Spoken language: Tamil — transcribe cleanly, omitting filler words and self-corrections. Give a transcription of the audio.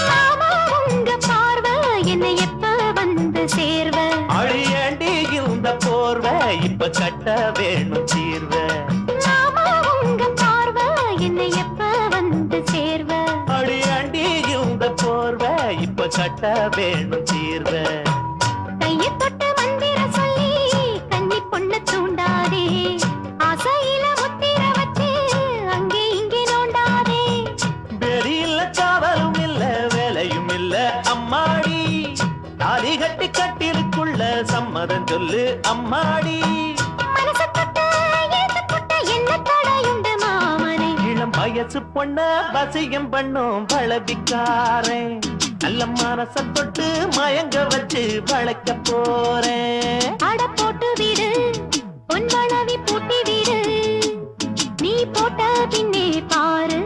மாமா உங்க பார்வை என்னை எப்ப வந்து சேர்வ? அழியாண்டி இந்த போர்வை இப்ப கட்ட வேணும் தீர்வ. மாமா உங்க பார்வை என்னை எப்ப வந்து சேர்வ? அழியாண்டி இந்த போர்வை இப்ப கட்ட வேணும் தீர்வ. கையை தொட்டு மந்திர சொல்லி கன்னி பொண்ணு தூண்டாதே, ஆசையில முத்திர வச்சு அங்கே இங்கே நோண்டாதே. வெளியில காவலும் இல்ல வேலையும் இல்ல அம்மாடி, தாலி கட்டி கட்டிலுக்குள்ள சம்மதம் சொல்லு அம்மாடி. மனச தொட்டு ஏத்து போட்ட என்ன தடையுண்டு மாமனே? இளம் வயசு பொண்ண வசியம் பண்ணும் பழவிக்காரன், நல்ல மனச தொட்டு மயங்க வச்சு வளைக்க போறேன். அட போட்டு விடு பொன் வளவி பூட்டி விடு, நீ போட்ட பின்னே பாரு